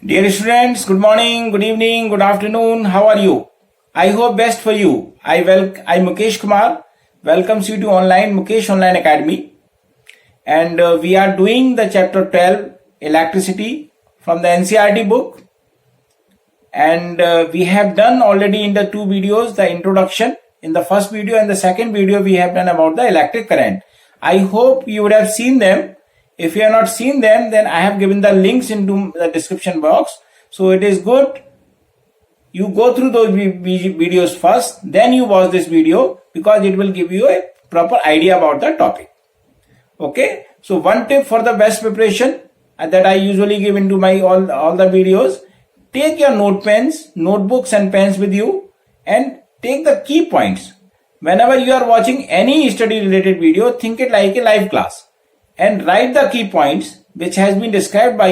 Dear students, good morning, good evening, good afternoon. How are you? I hope best for you. I Mukesh Kumar welcomes you to Mukesh Online Academy, and we are doing the chapter 12 electricity from the NCERT book, and we have done already in the two videos the introduction. In the first video and the second video we have done about the electric current. I hope you would have seen them. If you have not seen them, then I have given the links into the description box. So it is good you go through those videos first, then you watch this video, because it will give you a proper idea about the topic. Okay, so one tip for the best preparation that I usually give into my all the videos: take your notebooks and pens with you, and take the key points. Whenever you are watching any study related video, think it like a live class and write the key points which has been described by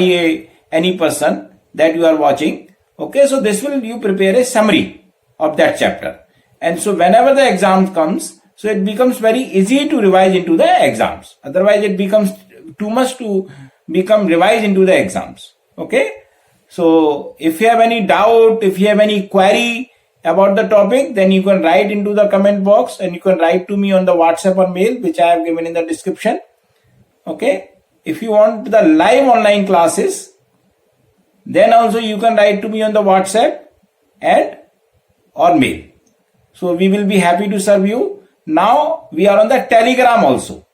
any person that you are watching. Okay, so this will you prepare a summary of that chapter, and so whenever the exam comes, so it becomes very easy to revise into the exams. Otherwise it becomes too much to become revised into the exams. Okay, so if you have any doubt, if you have any query about the topic, then you can write into the comment box, and you can write to me on the WhatsApp or mail which I have given in the description. Okay, if you want the live online classes, then also you can write to me on the WhatsApp and or mail. So we will be happy to serve you. Now we are on the Telegram also.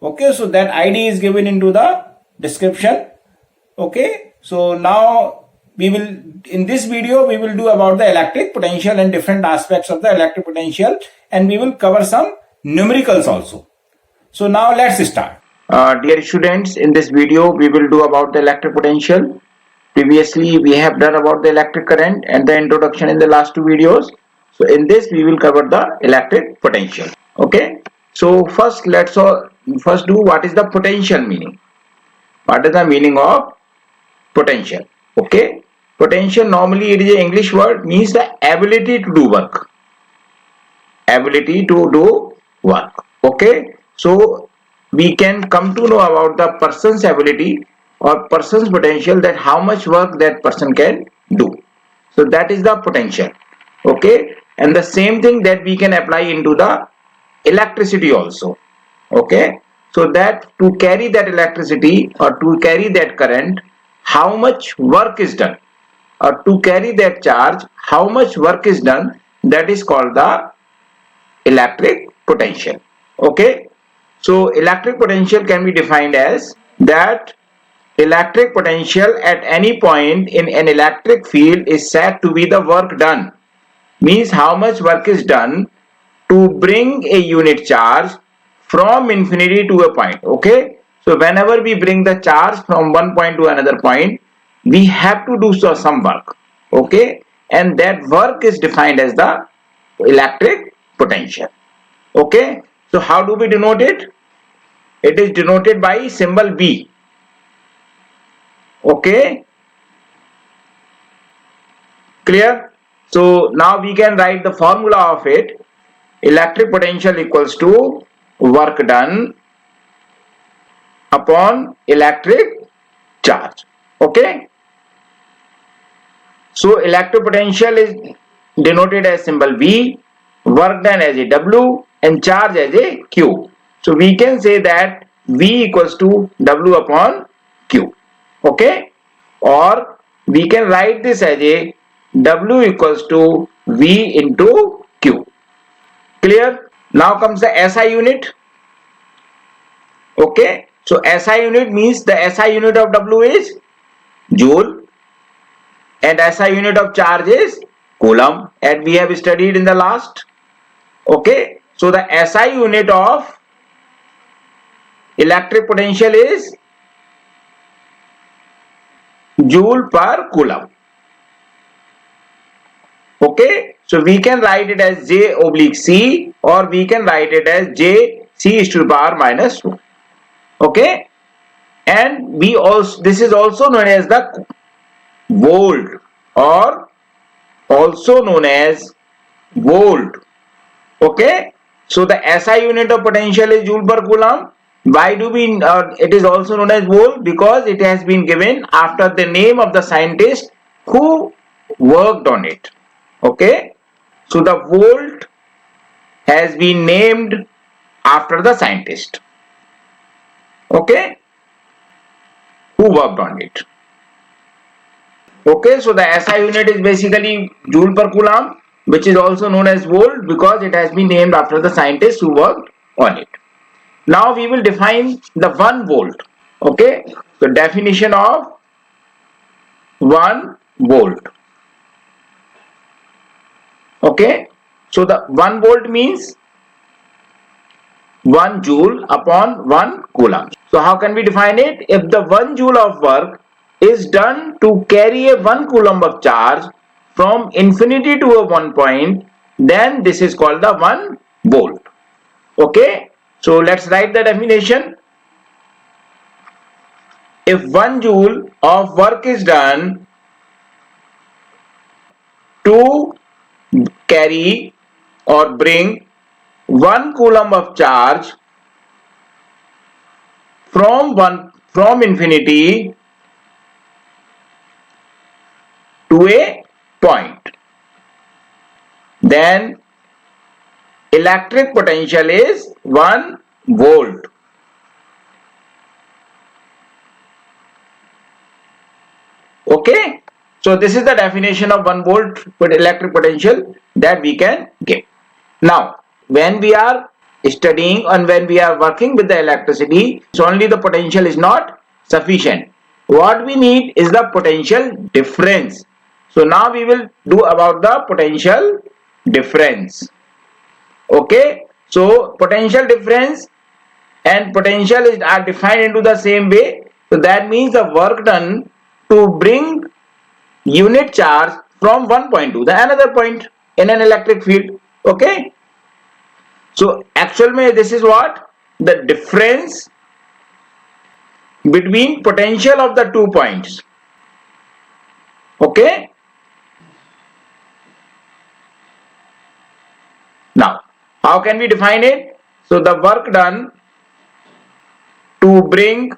Okay, so that ID is given into the description. Okay, so now we will, in this video we will do about the electric potential and different aspects of the electric potential, and we will cover some numericals also. So now let's start. Dear students, in this video we will do about the electric potential. Previously we have done about the electric current and the introduction in the last two videos. So in this we will cover the electric potential. Okay, so first let's first do what is the potential meaning. What is the meaning of potential? Okay, potential normally it is an English word, means the ability to do work. Ability to do work. Okay, so we can come to know about the person's ability or person's potential, that how much work that person can do. So that is the potential. Okay, and the same thing that we can apply into the electricity also. Okay, so that to carry that electricity or to carry that current, how much work is done, or to carry that charge, how much work is done, that is called the electric potential. Okay, so electric potential can be defined as that electric potential at any point in an electric field is said to be the work done, means how much work is done to bring a unit charge from infinity to a point. Okay, so whenever we bring the charge from one point to another point, we have to do some work. Okay, and that work is defined as the electric potential. Okay, so how do we denote it? It is denoted by symbol V. Okay, clear? So now we can write the formula of it. Electric potential equals to work done upon electric charge. Okay, so electric potential is denoted as symbol V, work done as a W, and charge as a Q. So we can say that V equals to W upon Q. Okay, or we can write this as a W equals to V into Q. Clear? Now comes the SI unit. Okay, so SI unit means the SI unit of W is joule and SI unit of charge is coulomb, and we have studied in the last. Okay, so the SI unit of electric potential is joule per coulomb. Okay, so we can write it as J oblique C, or we can write it as J C is to the power minus 2. Okay, and we also, this is also known as the volt, or also known as volt. Okay, so the SI unit of potential is joule per coulomb, Why do we, it is also known as volt? Because it has been given after the name of the scientist who worked on it. Okay, so the volt has been named after the scientist, okay, who worked on it. Okay, so the SI unit is basically joule per coulomb, which is also known as volt because it has been named after the scientist who worked on it. Now we will define the 1 volt. Okay, so definition of 1 volt. Okay, so the 1 volt means 1 joule upon 1 coulomb. So how can we define it? If the 1 joule of work is done to carry a 1 coulomb of charge from infinity to a 1 point, then this is called the 1 volt. Okay, so let's write the definition. If 1 joule of work is done to carry or bring 1 coulomb of charge from infinity to a point, then electric potential is 1 volt. Okay, so this is the definition of 1 volt electric potential that we can get. Now, when we are studying and when we are working with the electricity, so only the potential is not sufficient. What we need is the potential difference. So now we will do about the potential difference. Okay, so potential difference and potential are defined into the same way. So that means the work done to bring unit charge from one point to the another point in an electric field. Okay, so actually this is what the difference between potential of the 2 points. Okay, now how can we define it? So the work done to bring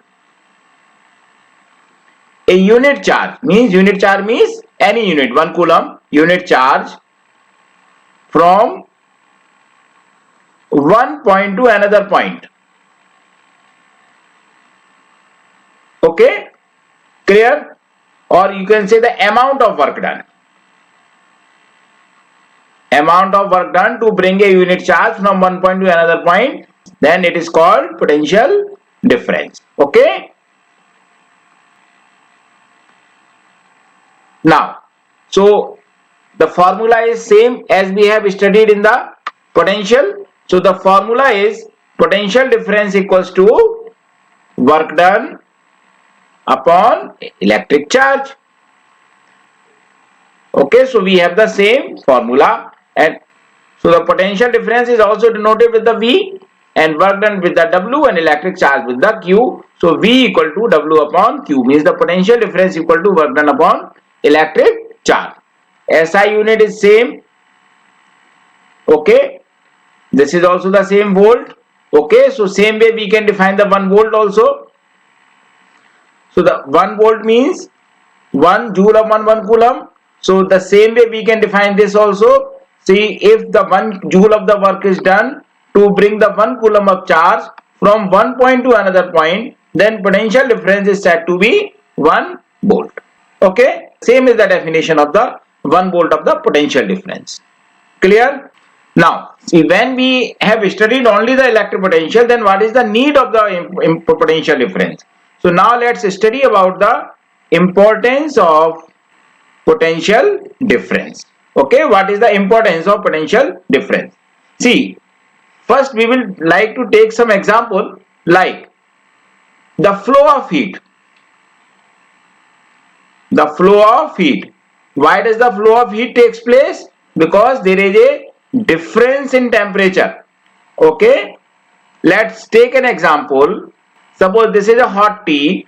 a unit charge means any unit, 1 coulomb unit charge from one point to another point. Okay, clear? Or you can say the amount of work done. Amount of work done to bring a unit charge from one point to another point, then it is called potential difference. Okay. Now, so the formula is same as we have studied in the potential. So the formula is potential difference equals to work done upon electric charge. Okay, so we have the same formula, and so the potential difference is also denoted with the V and work done with the W and electric charge with the Q. So V equal to W upon Q means the potential difference equal to work done upon electric charge. SI unit is same. Okay, this is also the same volt. Okay, so same way we can define the 1 volt also. So the 1 volt means 1 joule upon 1 coulomb. So the same way we can define this also. See, if the 1 joule of the work is done to bring the 1 coulomb of charge from one point to another point, then potential difference is said to be 1 volt. Okay, same is the definition of the 1 volt of the potential difference. Clear? Now, see, when we have studied only the electric potential, then what is the need of the potential difference? So now let's study about the importance of potential difference. Okay, what is the importance of potential difference? See, first we will like to take some example like the flow of heat. The flow of heat. Why does the flow of heat takes place? Because there is a difference in temperature. Okay, let's take an example. Suppose this is a hot tea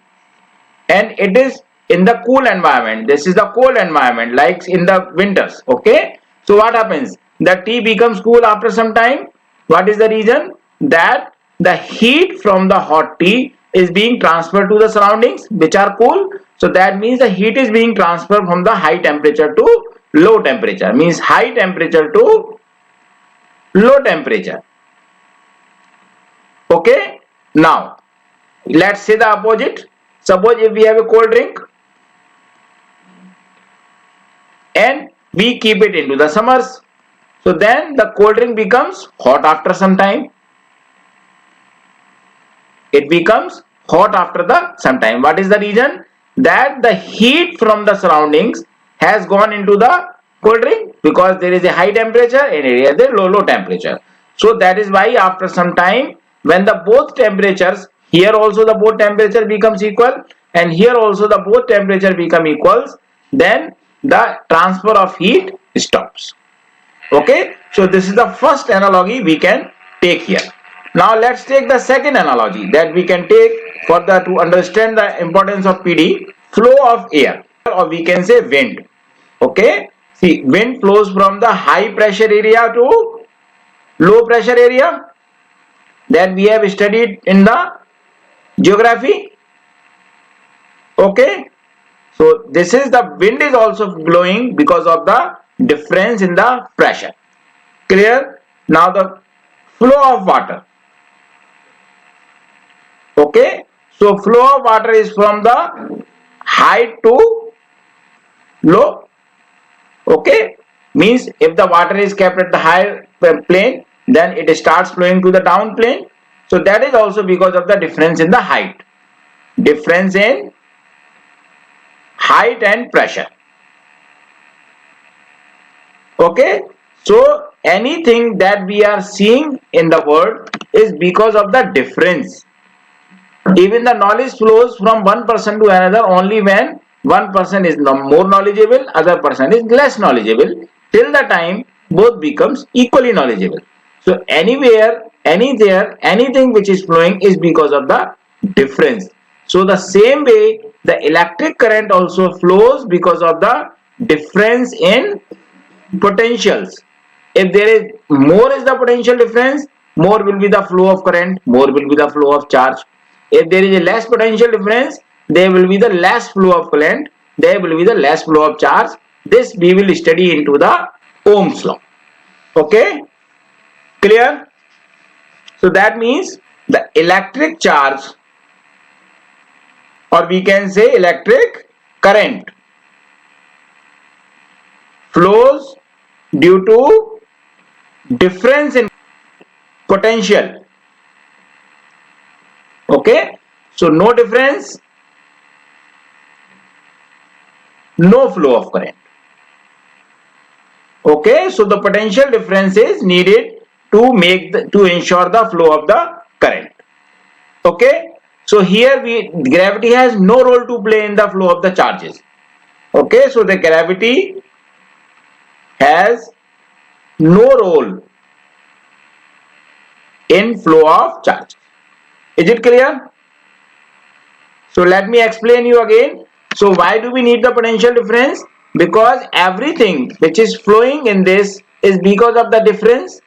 and it is in the cool environment. This is the cold environment, like in the winters. Okay, so what happens? The tea becomes cool after some time. What is the reason? That the heat from the hot tea is being transferred to the surroundings which are cool. So that means the heat is being transferred from the high temperature to low temperature, means high temperature to low temperature. Okay, now let's say the opposite. Suppose if we have a cold drink and we keep it into the summers, so then the cold drink becomes hot after some time. It becomes hot after some time. What is the reason? That the heat from the surroundings has gone into the cold drink because there is a high temperature and there is a low temperature. So that is why after some time, when the both temperatures, here also the both temperature becomes equal and here also the both temperature become equals, then the transfer of heat stops. Okay, so this is the first analogy we can take here. Now let's take the second analogy that we can take for to understand the importance of PD. Flow of air, or we can say wind. Okay, see, wind flows from the high pressure area to low pressure area that we have studied in the geography. Okay, so this is the wind is also blowing because of the difference in the pressure. Clear? Now the flow of water. Okay, so flow of water is from the high to low. Okay, means if the water is kept at the higher plane, then it starts flowing to the down plane. So that is also because of the difference in the height, difference in height and pressure. Okay, so anything that we are seeing in the world is because of the difference. Even the knowledge flows from one person to another only when one person is more knowledgeable, other person is less knowledgeable, till the time both becomes equally knowledgeable. So anywhere, anywhere, anything which is flowing is because of the difference. So the same way the electric current also flows because of the difference in potentials. If there is more is the potential difference, more will be the flow of current, more will be the flow of charge. If there is a less potential difference, there will be the less flow of current, there will be the less flow of charge. This we will study into the Ohm's law. Okay, clear? So that means the electric charge, or we can say electric current, flows due to difference in potential. Okay, so no difference, no flow of current. Okay, so the potential difference is needed to to ensure the flow of the current. Okay, so here gravity has no role to play in the flow of the charges. Okay, so the gravity has no role in flow of charge. Is it clear? So let me explain you again. So why do we need the potential difference? Because everything which is flowing in this is because of the difference.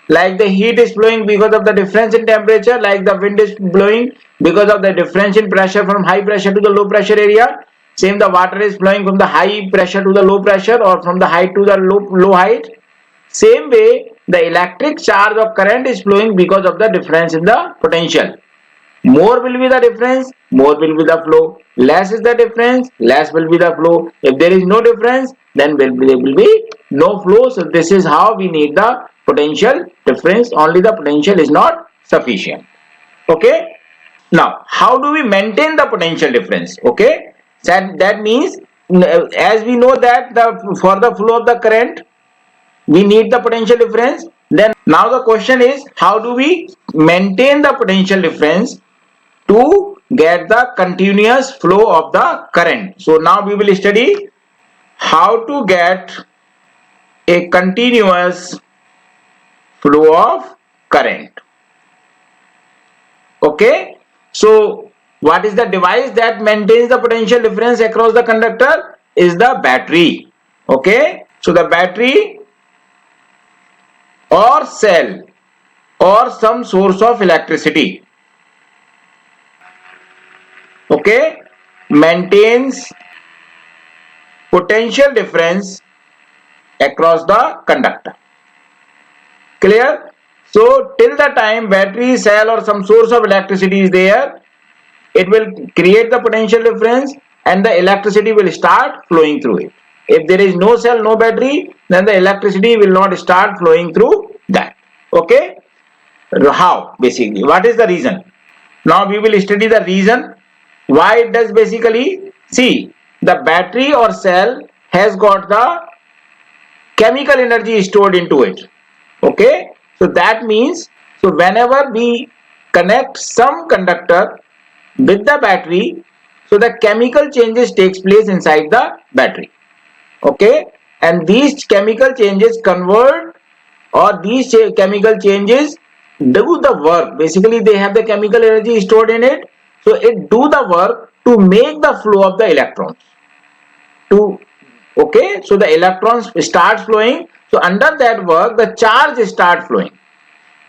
Like the heat is flowing because of the difference in temperature, like the wind is blowing because of the difference in pressure from high pressure to the low pressure area. Same, the water is flowing from the high pressure to the low pressure, or from the height to the low height. Same way, the electric charge of current is flowing because of the difference in the potential. More will be the difference, more will be the flow. Less is the difference, less will be the flow. If there is no difference, then there will be no flow. So this is how we need the potential difference. Only the potential is not sufficient. Okay. Now, how do we maintain the potential difference? Okay. That means, as we know that for the flow of the current, we need the potential difference. Then now the question is, how do we maintain the potential difference to get the continuous flow of the current? So now we will study how to get a continuous flow of current. Okay, so what is the device that maintains the potential difference across the conductor? Is the battery. Okay, so the battery or cell or some source of electricity, okay, maintains potential difference across the conductor. Clear? So till the time battery, cell or some source of electricity is there, it will create the potential difference and the electricity will start flowing through it. If there is no cell, no battery, then the electricity will not start flowing through that. Okay? How? Basically, what is the reason? Now we will study the reason why it does. Basically, see, the battery or cell has got the chemical energy stored into it. Okay, so that means, so whenever we connect some conductor with the battery, so the chemical changes takes place inside the battery. Okay, and these chemical changes convert, or these chemical changes do the work. Basically, they have the chemical energy stored in it, so it do the work to make the flow of the electrons. Okay, so the electrons start flowing. So under that work, the charge start flowing,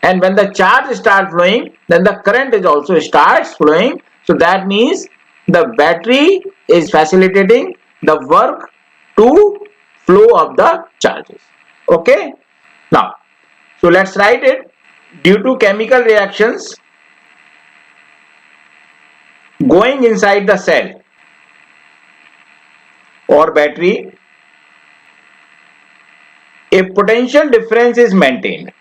and when the charge start flowing, then the current is also starts flowing. So that means the battery is facilitating the work to flow of the charges. Okay, now so let's write it. Due to chemical reactions going inside the cell or battery, a potential difference is maintained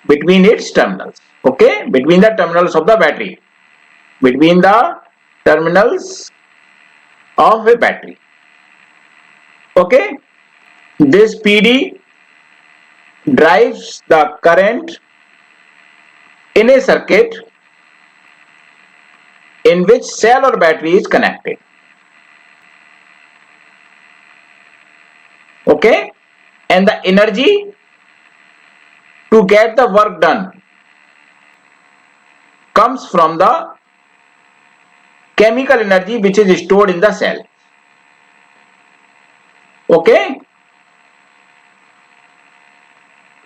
between its terminals. Okay, between the terminals of the battery, between the terminals of a battery. Okay, this PD drives the current in a circuit in which cell or battery is connected. Okay, and the energy to get the work done comes from the chemical energy which is stored in the cell. Okay,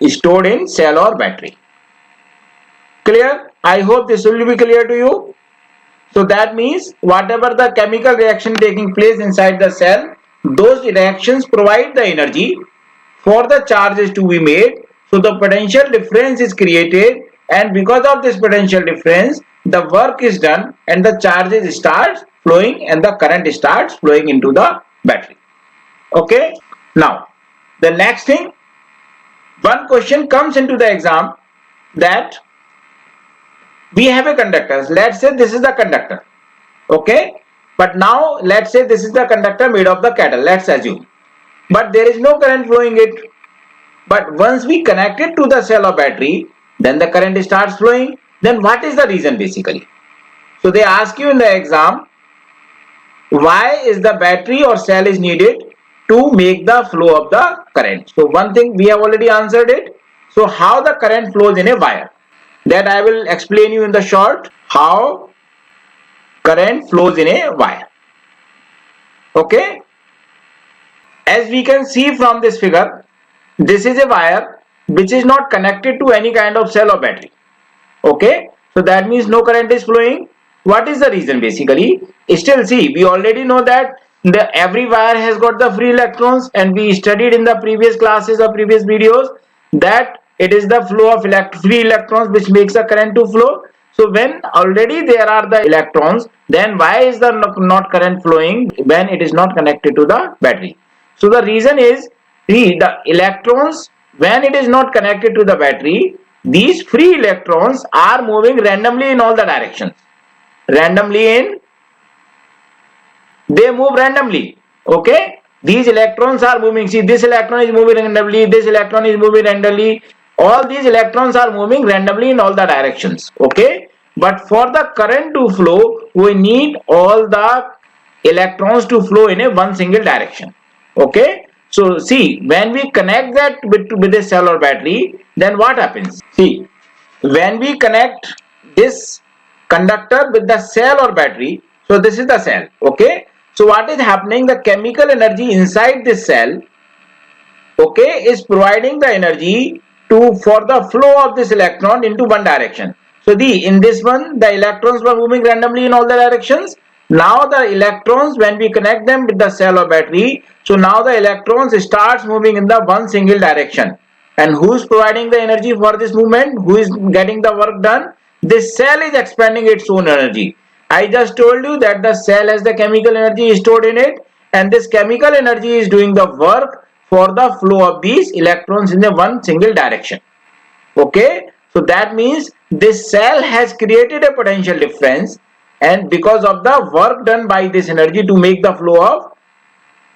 stored in cell or battery. Clear? I hope this will be clear to you. So that means whatever the chemical reaction taking place inside the cell, those reactions provide the energy for the charges to be made. So the potential difference is created, and because of this potential difference, the work is done and the charges starts flowing and the current starts flowing into the battery. Okay, now the next thing, one question comes into the exam that we have a conductor. Let's say this is the conductor. Okay, but now let's say this is the conductor made of the kettle, let's assume, but there is no current flowing it. But once we connect it to the cell or battery, then the current starts flowing. Then what is the reason basically? So they ask you in the exam, why is the battery or cell is needed to make the flow of the current? So one thing we have already answered it. So how the current flows in a wire, that I will explain you in the short, how current flows in a wire. Okay, as we can see from this figure, this is a wire which is not connected to any kind of cell or battery. Okay, so that means no current is flowing. What is the reason basically? Still, see, we already know that every wire has got the free electrons, and we studied in the previous classes or previous videos that it is the flow of free electrons which makes the current to flow. So when already there are the electrons, then why is the not current flowing when it is not connected to the battery? So the reason is, see, the electrons, when it is not connected to the battery, these free electrons are moving randomly in all the directions. They move randomly. Okay, these electrons are moving. See, this electron is moving randomly, this electron is moving randomly. All these electrons are moving randomly in all the directions. Okay, but for the current to flow, we need all the electrons to flow in a one single direction. Okay, so see, when we connect that with a cell or battery, then what happens? See, when we connect this conductor with the cell or battery, so this is the cell. Okay, so what is happening? The chemical energy inside this cell okay, is providing the energy for the flow of this electron into one direction. So in this one, the electrons were moving randomly in all the directions. Now the electrons, when we connect them with the cell or battery, so now the electrons starts moving in the one single direction. And who is providing the energy for this movement? Who is getting the work done? This cell is expending its own energy. I just told you that the cell has the chemical energy stored in it, and this chemical energy is doing the work for the flow of these electrons in the one single direction. Okay, so that means this cell has created a potential difference, and because of the work done by this energy to make the flow of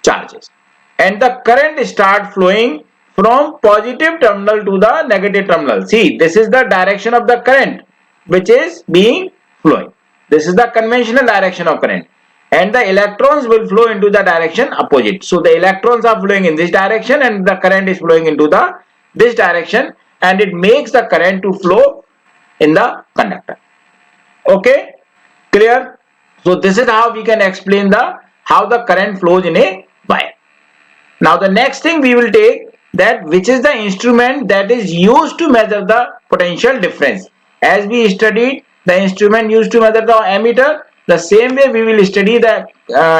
charges, and the current start flowing from positive terminal to the negative terminal. See, this is the direction of the current which is being flowing. This is the conventional direction of current, and the electrons will flow into the direction opposite. So the electrons are flowing in this direction and the current is flowing into this direction, and it makes the current to flow in the conductor. Okay, clear? So this is how we can explain how the current flows in a wire. Now the next thing we will take, that which is the instrument that is used to measure the potential difference. As we studied the instrument used to measure the ammeter, the same way we will study the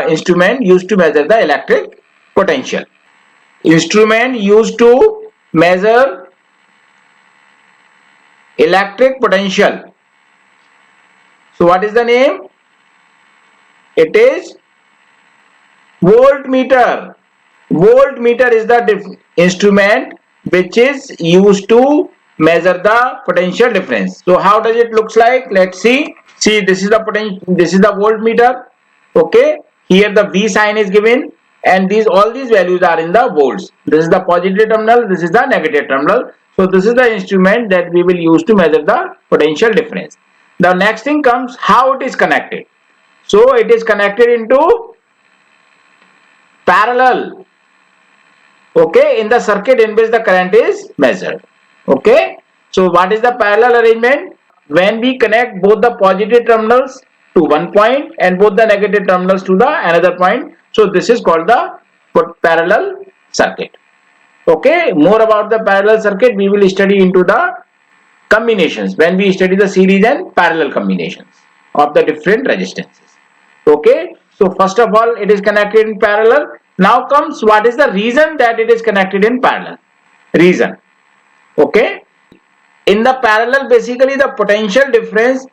instrument used to measure the electric potential. Instrument used to measure electric potential. So what is the name? It is voltmeter. Voltmeter is the instrument which is used to measure the potential difference. So how does it looks like? Let's see. See, this is the potential. This is the voltmeter. Okay. Here the V sign is given, and all these values are in the volts. This is the positive terminal. This is the negative terminal. So this is the instrument that we will use to measure the potential difference. The next thing comes how it is connected. So it is connected into parallel. Okay, in the circuit in which the current is measured. Okay, so what is the parallel arrangement? When we connect both the positive terminals to one point and both the negative terminals to the another point, so this is called the parallel circuit. Okay, more about the parallel circuit we will study into the combinations when we study the series and parallel combinations of the different resistances. Okay, so first of all it is connected in parallel. Now comes what is the reason that it is connected in parallel. Reason. Okay, in the parallel basically the potential difference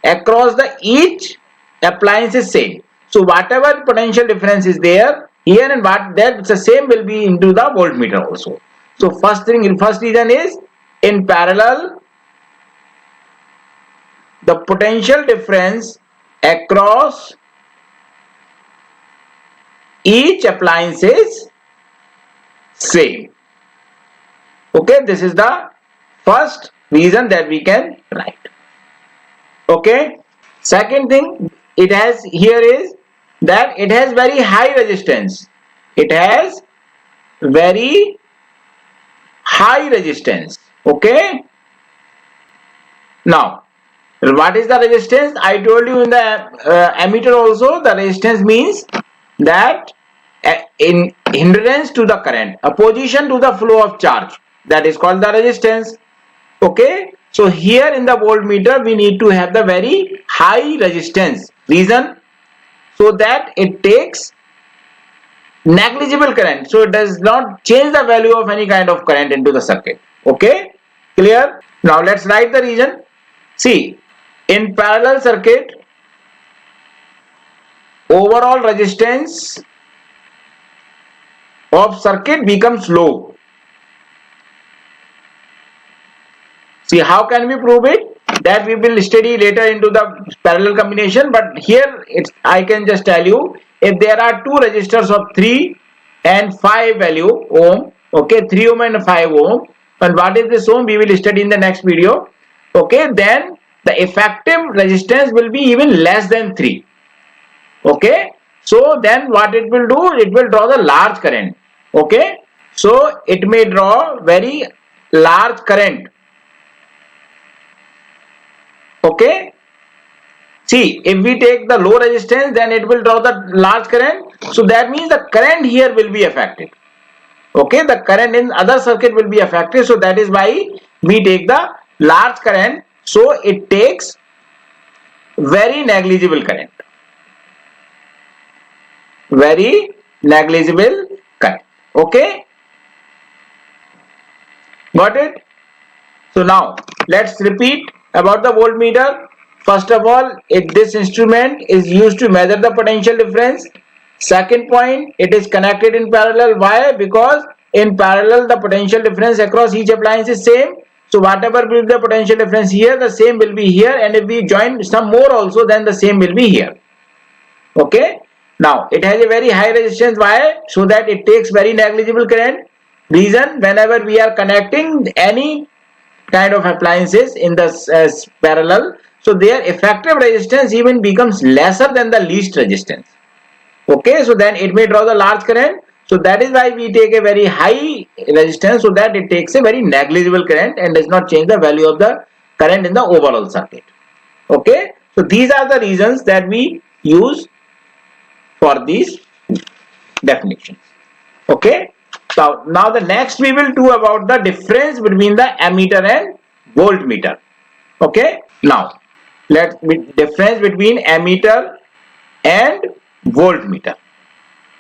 across the each appliance is same. So whatever potential difference is there here and what that the same will be into the voltmeter also. So first reason is in parallel the potential difference across each appliance is same. Okay, this is the first reason that we can write. Okay, second thing it has here is that it has very high resistance. It has very high resistance. Okay, now what is the resistance? I told you in the ammeter also the resistance means that in hindrance to the current, opposition to the flow of charge, that is called the resistance. Okay, so here in the voltmeter we need to have the very high resistance. Reason? So that it takes negligible current, so it does not change the value of any kind of current into the circuit. Okay, clear? Now let's write the reason. See, in parallel circuit overall resistance of circuit becomes low. See, how can we prove it? That we will study later into the parallel combination, but here I can just tell you, if there are two resistors of 3 and 5 value ohm, okay, 3 ohm and 5 ohm, and what is this ohm we will study in the next video. Okay, then the effective resistance will be even less than 3. Okay, so then what it will do, it will draw the large current. Okay, so it may draw very large current. Okay, see, if we take the low resistance, then it will draw the large current. So that means the current here will be affected. Okay, the current in other circuit will be affected, so that is why we take the large current, so it takes very negligible current. Very negligible current. Okay, got it? So now let's repeat about the voltmeter. First of all, this instrument is used to measure the potential difference. Second point, it is connected in parallel. Why? Because in parallel the potential difference across each appliance is same. So whatever will be the potential difference here, the same will be here, and if we join some more also, then the same will be here. Okay. Now it has a very high resistance. Why? So that it takes very negligible current. Reason, whenever we are connecting any kind of appliances in the parallel, so their effective resistance even becomes lesser than the least resistance. Okay, so then it may draw the large current. So that is why we take a very high resistance, so that it takes a very negligible current and does not change the value of the current in the overall circuit. Okay, so these are the reasons that we use for these definitions. Okay, so now the next we will do about the difference between the ammeter and voltmeter. Okay, now let's difference between ammeter and voltmeter.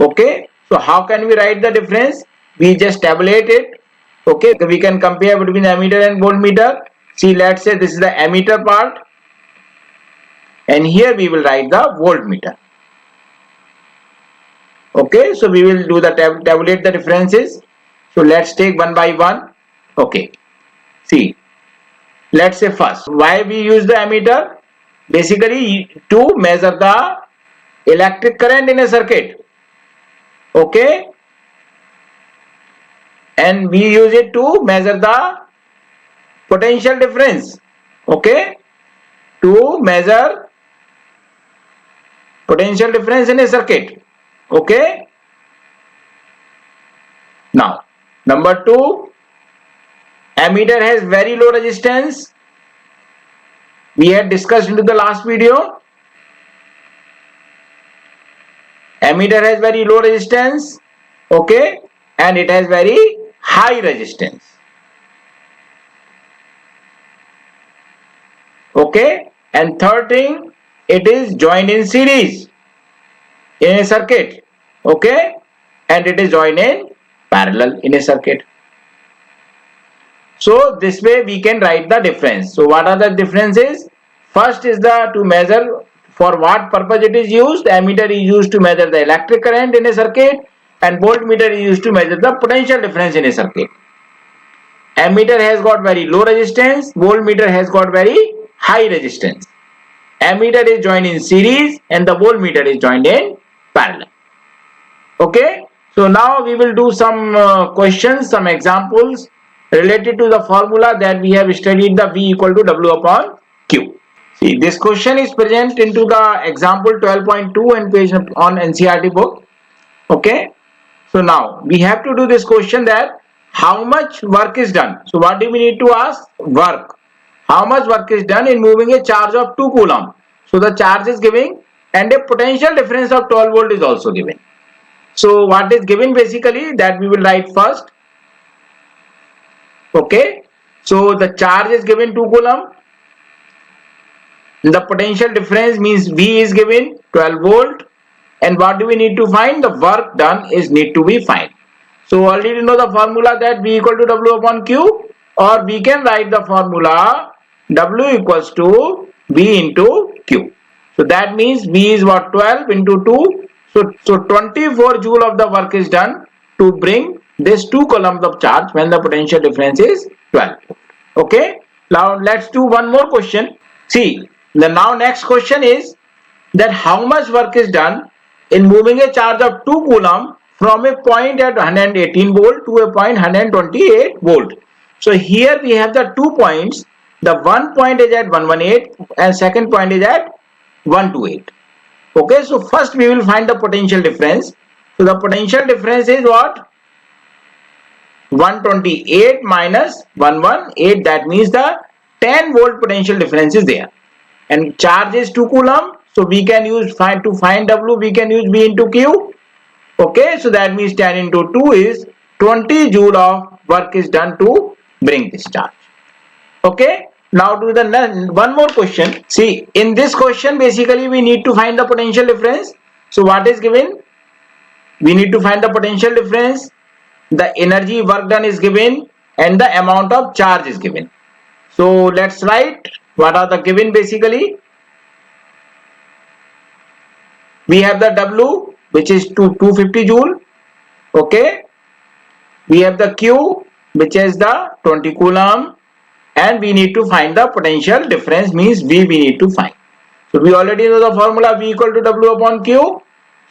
Okay, so how can we write the difference? We just tabulate it. Okay, we can compare between ammeter and voltmeter. See, let's say this is the ammeter part, and here we will write the voltmeter. Okay, so we will do the tabulate the differences. So let's take one by one. Okay, see, let's say first, why we use the ammeter? Basically to measure the electric current in a circuit. Okay, and we use it to measure the potential difference. Okay, to measure potential difference in a circuit. Okay, now number two, ammeter has very low resistance. We had discussed into the last video. Ammeter has very low resistance. Okay, and it has very high resistance. Okay, and third thing, it is joined in series in a circuit. Okay, and it is joined in parallel in a circuit. So this way we can write the difference. So what are the differences? First is the to measure for what purpose it is used. Ammeter is used to measure the electric current in a circuit, and voltmeter is used to measure the potential difference in a circuit. Ammeter has got very low resistance, voltmeter has got very high resistance. Ammeter is joined in series and the voltmeter is joined in parallel. Okay, so now we will do some questions, some examples related to the formula that we have studied, the V equal to W upon Q. See, this question is present into the example 12.2 and page on NCERT book. Okay, so now we have to do this question that how much work is done. So what do we need to ask? Work. How much work is done in moving a charge of 2 coulomb. So the charge is given and a potential difference of 12 volt is also given. So what is given basically that we will write first. Okay, so the charge is given 2 coulomb. The potential difference means V is given 12 volt. And what do we need to find? The work done is need to be find. So already know the formula that V equal to W upon Q, or we can write the formula W equals to V into Q. So that means V is what? 12 into 2. So 24 joule of the work is done to bring this 2 coulombs of charge when the potential difference is 12. Okay. Now let's do one more question. See, the now next question is that how much work is done in moving a charge of 2 coulomb from a point at 118 volt to a point 128 volt. So here we have the 2 points. The one point is at 118 and second point is at 128. Okay, so first we will find the potential difference. So the potential difference is what? 128 minus 118. That means the 10 volt potential difference is there. And charge is 2 coulomb. So we can use to find W, we can use V into Q. Okay, so that means 10 into 2 is 20 joule of work is done to bring this charge. Okay. Now do the one more question. See, in this question basically we need to find the potential difference. So what is given? We need to find the potential difference, the energy work done is given, and the amount of charge is given. So let's write what are the given basically. We have the W, which is 250 joule. Okay. We have the Q, which is the 20 coulomb, and we need to find the potential difference, means V we need to find. So we already know the formula, V equal to W upon Q.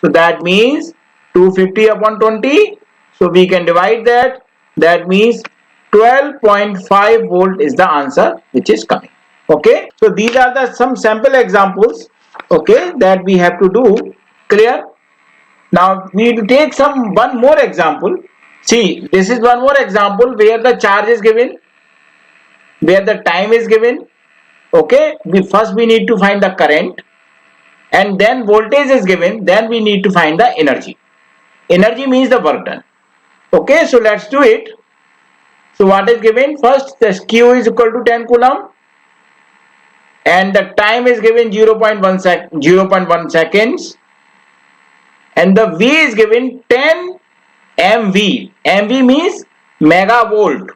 So that means 250 upon 20. So we can divide that. That means 12.5 volt is the answer which is coming. Okay. So these are the some sample examples. Okay, that we have to do. Clear? Now we will take one more example. See, this is one more example where the charge is given, where the time is given. Okay, first we need to find the current, and then voltage is given, then we need to find the energy. Energy means the work done. Okay, so let's do it. So what is given? First, the Q is equal to 10 coulomb, and the time is given 0.1 seconds, and the V is given 10 MV. MV means megavolt,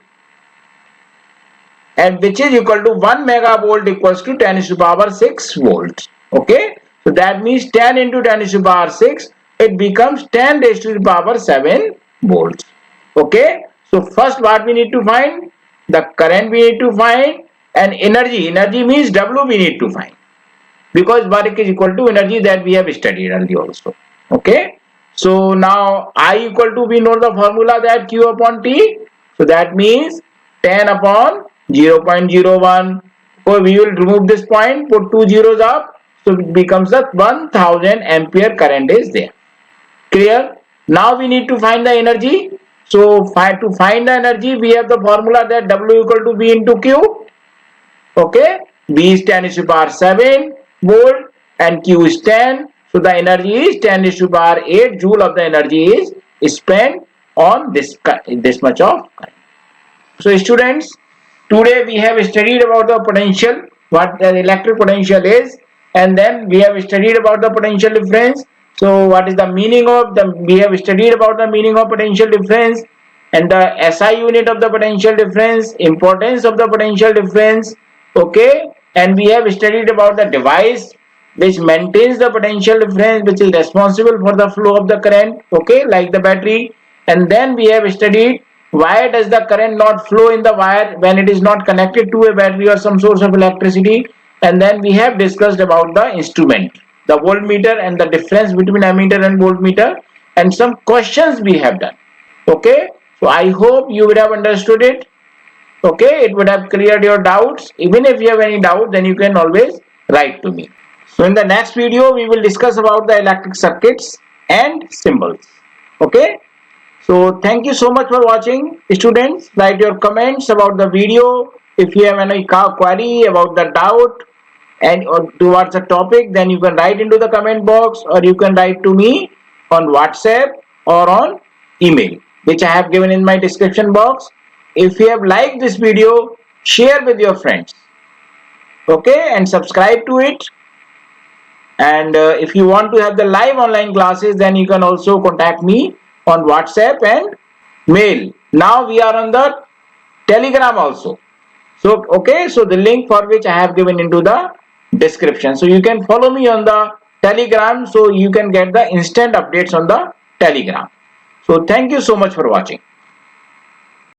and which is equal to 1 megavolt equals to 10 to the power 6 volts. Okay, so that means 10 into 10 to the power 6, it becomes 10 raised to the power 7 volts. Okay, so first what we need to find? The current we need to find, and energy. Energy means W we need to find, because work is equal to energy that we have studied earlier also. Okay, so now I equal to, we know the formula, that Q upon T. So that means 10 upon 0.01. So we will remove this point, put 2 zeros up, so it becomes the 1000 ampere current is there. Clear? Now we need to find the energy. So to find the energy, we have the formula that W equal to V into Q. Okay, V is 10 to the power 7 volt and Q is 10. So the energy is 10 to the power 8 joule of the energy is spent on this much of current. So students, today we have studied about the potential, what the electric potential is, and then we have studied about the potential difference. So what is the meaning of we have studied about the meaning of potential difference, and the SI unit of the potential difference, importance of the potential difference. Okay, and we have studied about the device which maintains the potential difference, which is responsible for the flow of the current. Okay, like the battery. And then we have studied why does the current not flow in the wire when it is not connected to a battery or some source of electricity. And then we have discussed about the instrument, the voltmeter, and the difference between ammeter and voltmeter, and some questions we have done. Okay, so I hope you would have understood it. Okay, it would have cleared your doubts. Even if you have any doubt, then you can always write to me. So in the next video, we will discuss about the electric circuits and symbols. Okay. So thank you so much for watching. Students, write your comments about the video. If you have any query about the doubt and or towards the topic, then you can write into the comment box, or you can write to me on WhatsApp or on email, which I have given in my description box. If you have liked this video, share with your friends. Okay, and subscribe to it. And if you want to have the live online classes, then you can also contact me on WhatsApp and mail. Now we are on the Telegram also. So okay, so the link for which I have given into the description. So you can follow me on the Telegram, so you can get the instant updates on the Telegram. So thank you so much for watching.